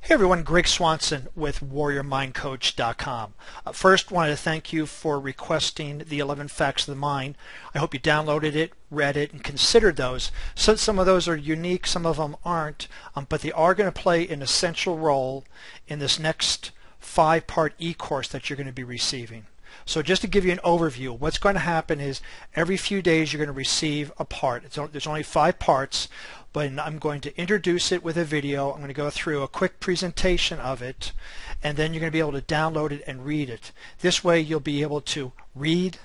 Hey everyone, Greg Swanson with WarriorMindCoach.com. First, wanted to thank you for requesting the 11 Facts of the Mind. I hope you downloaded it, read it, and considered those. So some of those are unique, some of them aren't, but they are going to play an essential role in this next 5-part e-course that you're going to be receiving. So just to give you an overview, what's going to happen is every few days you're going to receive a part. There's only 5 parts, but I'm going to introduce it with a video. I'm going to go through a quick presentation of it, and then you're going to be able to download it and read it. This way you'll be able to read,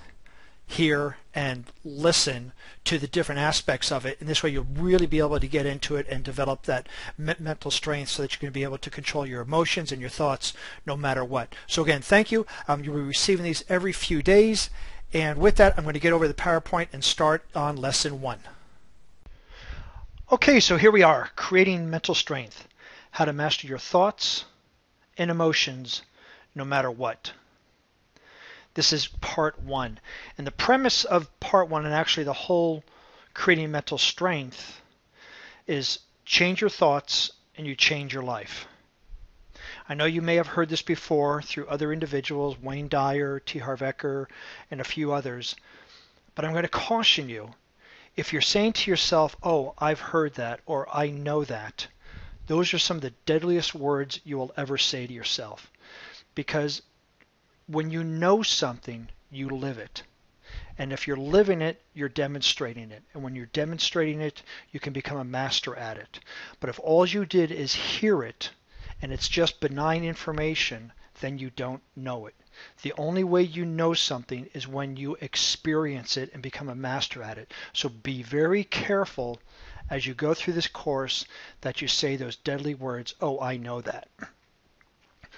hear, and listen to the different aspects of it, and this way you'll really be able to get into it and develop that mental strength so that you're going to be able to control your emotions and your thoughts no matter what. So again, thank you. You'll be receiving these every few days, and with that I'm going to get over the PowerPoint and start on lesson 1. Okay, so here we are, creating mental strength, how to master your thoughts and emotions no matter what. This is part 1. And the premise of part 1, and actually the whole creating mental strength, is change your thoughts and you change your life. I know you may have heard this before through other individuals, Wayne Dyer, T. Harv Eker, and a few others, but I'm going to caution you. If you're saying to yourself, oh, I've heard that, or I know that, those are some of the deadliest words you will ever say to yourself. Because when you know something, you live it. And if you're living it, you're demonstrating it. And when you're demonstrating it, you can become a master at it. But if all you did is hear it, and it's just benign information, then you don't know it. The only way you know something is when you experience it and become a master at it. So be very careful as you go through this course that you say those deadly words, oh, I know that.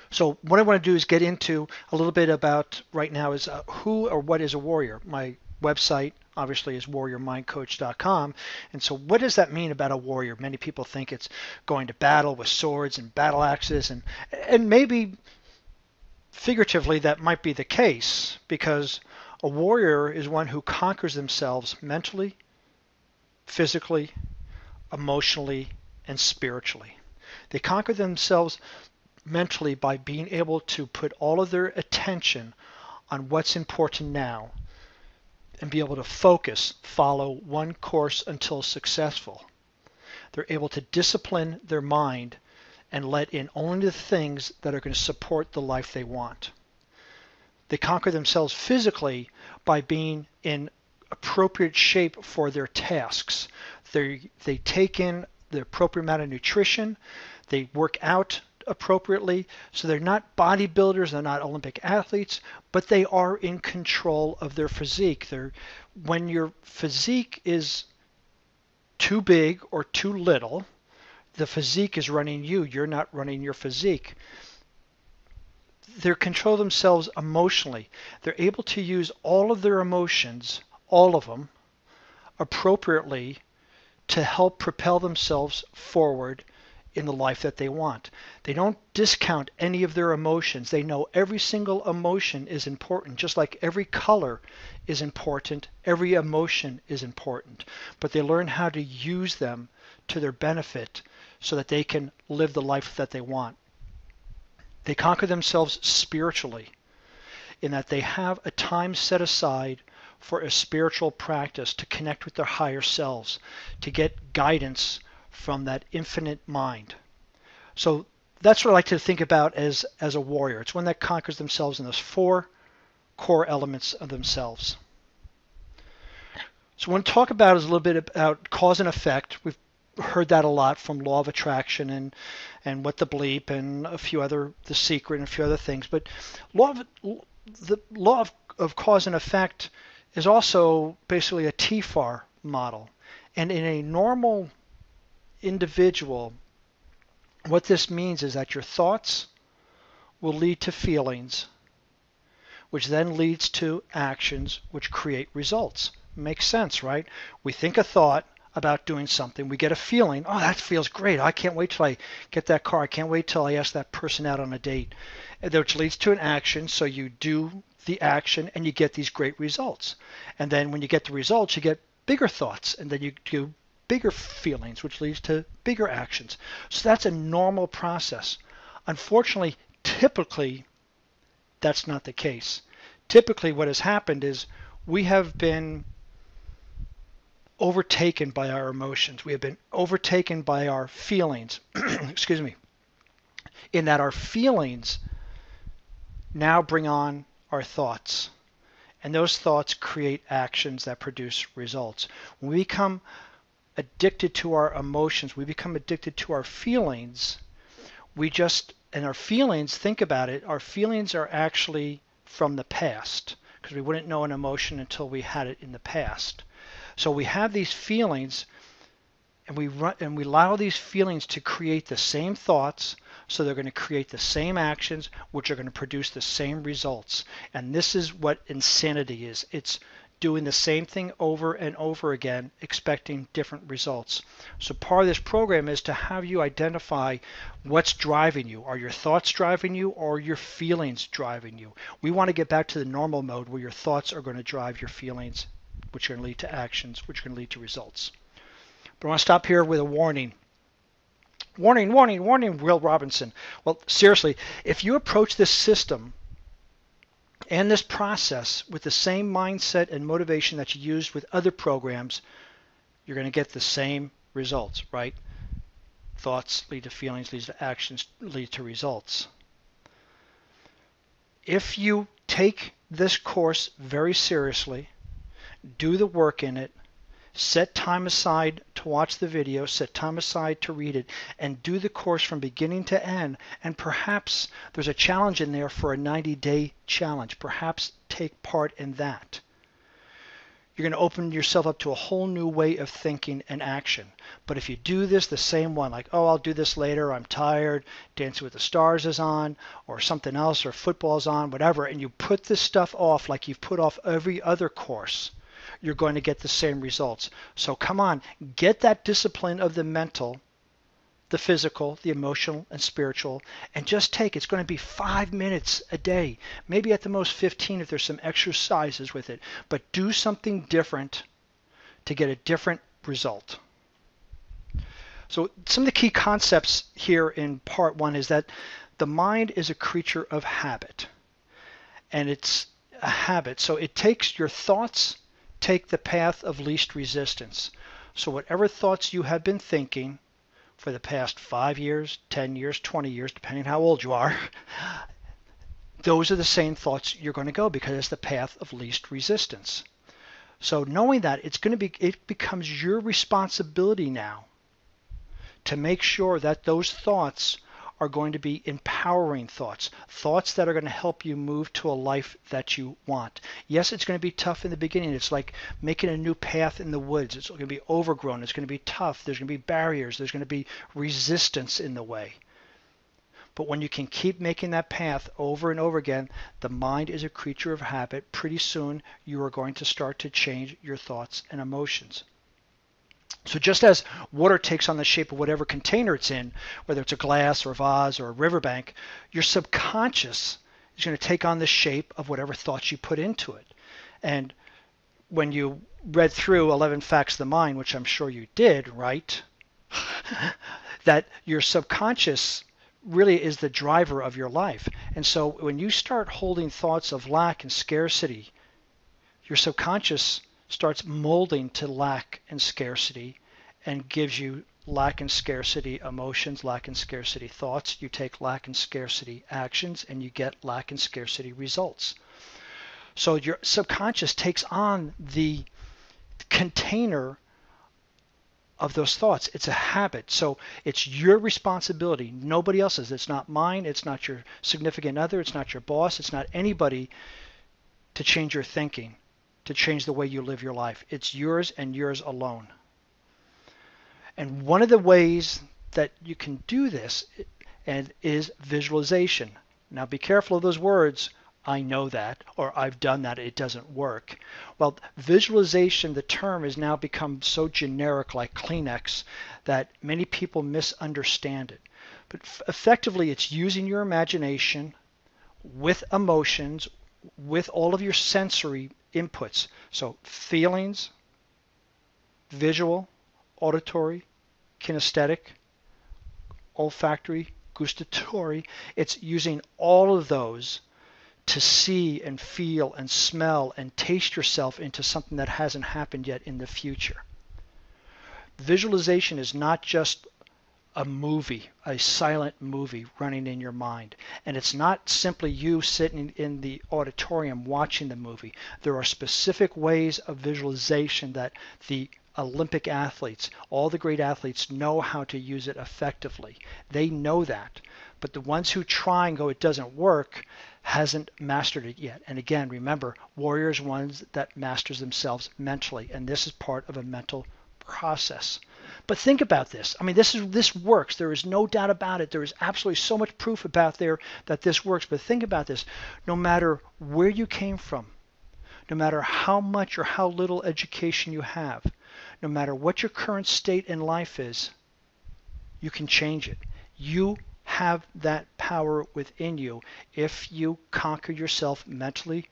So what I want to do is get into a little bit about right now is who or what is a warrior. My website obviously is WarriorMindCoach.com. And so what does that mean about a warrior? Many people think it's going to battle with swords and battle axes, and maybe figuratively that might be the case, because a warrior is one who conquers themselves mentally, physically, emotionally, and spiritually. They conquer themselves mentally by being able to put all of their attention on what's important now and be able to focus, follow one course until successful. They're able to discipline their mind and let in only the things that are going to support the life they want. They conquer themselves physically by being in appropriate shape for their tasks. They take in the appropriate amount of nutrition. They work out appropriately. So they're not bodybuilders, they're not Olympic athletes, but they are in control of their physique. When your physique is too big or too little, the physique is running you. You're not running your physique. They control themselves emotionally. They're able to use all of their emotions, all of them, appropriately to help propel themselves forward in the life that they want. They don't discount any of their emotions. They know every single emotion is important, just like every color is important, every emotion is important. But they learn how to use them to their benefit so that they can live the life that they want. They conquer themselves spiritually in that they have a time set aside for a spiritual practice to connect with their higher selves, to get guidance from that infinite mind. So that's what I like to think about as a warrior. It's one that conquers themselves in those 4 core elements of themselves. So what I want to talk about is a little bit about cause and effect. We've heard that a lot from Law of Attraction and What the Bleep and a few other, The Secret and a few other things. But the law of cause and effect is also basically a TFAR model. And in a normal individual, what this means is that your thoughts will lead to feelings, which then leads to actions which create results. Makes sense, right? We think a thought about doing something, we get a feeling, oh, that feels great, I can't wait till I get that car, I can't wait till I ask that person out on a date, which leads to an action. So you do the action and you get these great results, and then when you get the results you get bigger thoughts, and then you do bigger feelings, which leads to bigger actions. So that's a normal process. Unfortunately, typically, that's not the case. Typically, what has happened is we have been overtaken by our emotions. We have been overtaken by our feelings. Excuse me. In that our feelings now bring on our thoughts. And those thoughts create actions that produce results. When we become addicted to our emotions, we become addicted to our feelings, and our feelings, think about it, our feelings are actually from the past, because we wouldn't know an emotion until we had it in the past. So we have these feelings, and we allow these feelings to create the same thoughts, so they're going to create the same actions, which are going to produce the same results. And this is what insanity is. It's doing the same thing over and over again, expecting different results. So part of this program is to have you identify what's driving you. Are your thoughts driving you, or are your feelings driving you? We want to get back to the normal mode where your thoughts are going to drive your feelings, which are going to lead to actions, which are going to lead to results. But I want to stop here with a warning. Warning, warning, warning, Will Robinson. Well, seriously, if you approach this system and this process with the same mindset and motivation that you used with other programs, you're going to get the same results, right? Thoughts lead to feelings, leads to actions, lead to results. If you take this course very seriously, do the work in it, set time aside to watch the video, set time aside to read it, and do the course from beginning to end. And perhaps there's a challenge in there for a 90-day challenge. Perhaps take part in that. You're going to open yourself up to a whole new way of thinking and action. But if you do this the same one, like, oh, I'll do this later, I'm tired, Dancing with the Stars is on, or something else, or football's on, whatever, and you put this stuff off like you've put off every other course, you're going to get the same results. So come on, get that discipline of the mental, the physical, the emotional, and spiritual, and just take, it's going to be 5 minutes a day, maybe at the most 15 if there's some exercises with it, but do something different to get a different result. So some of the key concepts here in part one is that the mind is a creature of habit, and it's a habit. So it takes your thoughts, take the path of least resistance. So whatever thoughts you have been thinking for the past 5 years, 10 years, 20 years, depending on how old you are, those are the same thoughts you're going to go, because it's the path of least resistance. So knowing that, it becomes your responsibility now to make sure that those thoughts are going to be empowering thoughts, thoughts that are going to help you move to a life that you want. Yes, it's going to be tough in the beginning. It's like making a new path in the woods. It's going to be overgrown. It's going to be tough. There's going to be barriers. There's going to be resistance in the way. But when you can keep making that path over and over again, the mind is a creature of habit. Pretty soon you are going to start to change your thoughts and emotions. So just as water takes on the shape of whatever container it's in, whether it's a glass or a vase or a riverbank, your subconscious is going to take on the shape of whatever thoughts you put into it. And when you read through 11 Facts of the Mind, which I'm sure you did, right, that your subconscious really is the driver of your life. And so when you start holding thoughts of lack and scarcity, your subconscious starts molding to lack and scarcity and gives you lack and scarcity emotions, lack and scarcity thoughts. You take lack and scarcity actions, and you get lack and scarcity results. So your subconscious takes on the container of those thoughts. It's a habit. So it's your responsibility, nobody else's. It's not mine. It's not your significant other. It's not your boss. It's not anybody to change your thinking, to change the way you live your life. It's yours and yours alone. And one of the ways that you can do this is visualization. Now be careful of those words, I know that, or I've done that, it doesn't work. Well, visualization, the term has now become so generic like Kleenex that many people misunderstand it. But effectively it's using your imagination with emotions, with all of your sensory inputs. So feelings, visual, auditory, kinesthetic, olfactory, gustatory. It's using all of those to see and feel and smell and taste yourself into something that hasn't happened yet in the future. Visualization is not just a movie, a silent movie running in your mind. And it's not simply you sitting in the auditorium watching the movie. There are specific ways of visualization that the Olympic athletes, all the great athletes, know how to use it effectively. They know that. But the ones who try and go, it doesn't work, hasn't mastered it yet. And again, remember, warriors are ones that masters themselves mentally. And this is part of a mental process. But think about this. I mean, this works. There is no doubt about it. There is absolutely so much proof about there that this works. But think about this. No matter where you came from, no matter how much or how little education you have, no matter what your current state in life is, you can change it. You have that power within you if you conquer yourself mentally,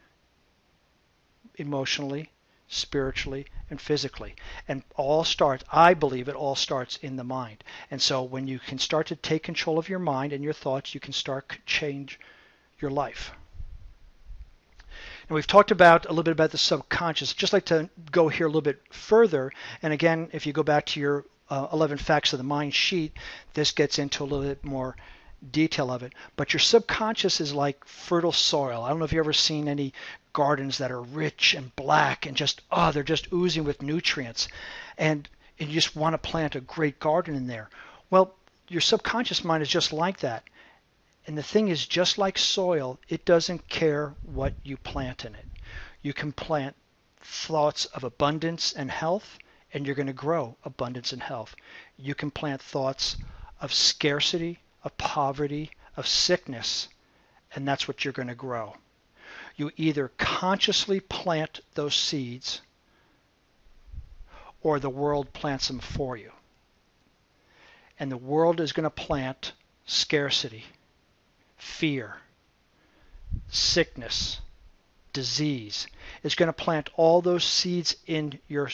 emotionally, spiritually, and physically. And all starts, I believe it all starts in the mind. And so when you can start to take control of your mind and your thoughts, you can start to change your life. And we've talked about a little bit about the subconscious. I'd just like to go here a little bit further. And again, if you go back to your 11 Facts of the Mind sheet, this gets into a little bit more detail of it. But your subconscious is like fertile soil. I don't know if you've ever seen any gardens that are rich and black and just, they're just oozing with nutrients. And you just want to plant a great garden in there. Well, your subconscious mind is just like that. And the thing is, just like soil, it doesn't care what you plant in it. You can plant thoughts of abundance and health, and you're going to grow abundance and health. You can plant thoughts of scarcity, of poverty, of sickness, and that's what you're going to grow. You either consciously plant those seeds, or the world plants them for you. And the world is going to plant scarcity, fear, sickness, disease. It's going to plant all those seeds in your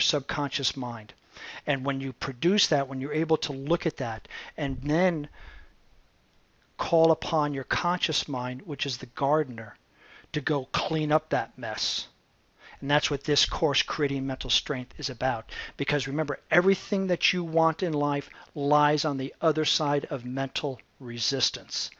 subconscious mind. And when you produce that, when you're able to look at that and then call upon your conscious mind, which is the gardener, to go clean up that mess. And that's what this course, Creating Mental Strength, is about. Because remember, everything that you want in life lies on the other side of mental resistance.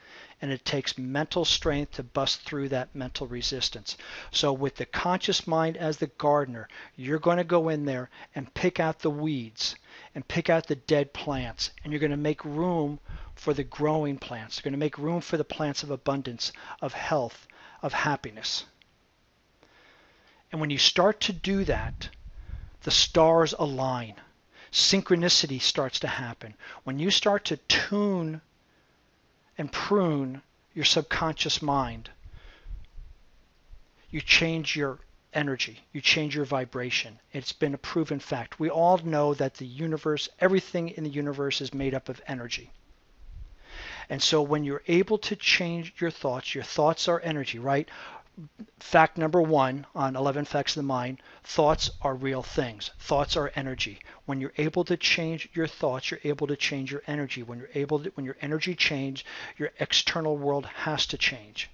And it takes mental strength to bust through that mental resistance. So with the conscious mind as the gardener, you're going to go in there and pick out the weeds and pick out the dead plants. And you're going to make room for the growing plants. You're going to make room for the plants of abundance, of health, of happiness. And when you start to do that, the stars align. Synchronicity starts to happen. When you start to tune and prune your subconscious mind, you change your energy, you change your vibration. It's been a proven fact. We all know that the universe, everything in the universe is made up of energy. And so when you're able to change your thoughts are energy, right? Fact number 1 on 11 Facts of the Mind, thoughts are real things. Thoughts are energy. When you're able to change your thoughts, you're able to change your energy. When your energy changes, your external world has to change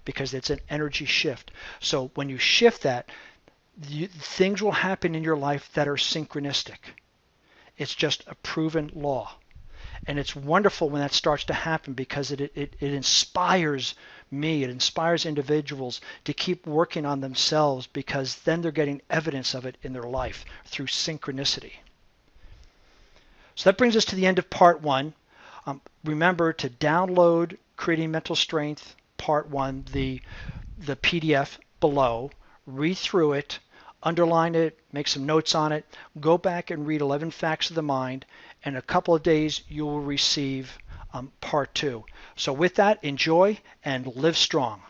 because it's an energy shift. So when you shift that, things will happen in your life that are synchronistic. It's just a proven law. And it's wonderful when that starts to happen because it inspires me, it inspires individuals to keep working on themselves because then they're getting evidence of it in their life through synchronicity. So that brings us to the end of part 1. Remember to download Creating Mental Strength part 1, the PDF below, read through it, underline it, make some notes on it, go back and read 11 Facts of the Mind, and in a couple of days you will receive part 2. So with that, enjoy and live strong.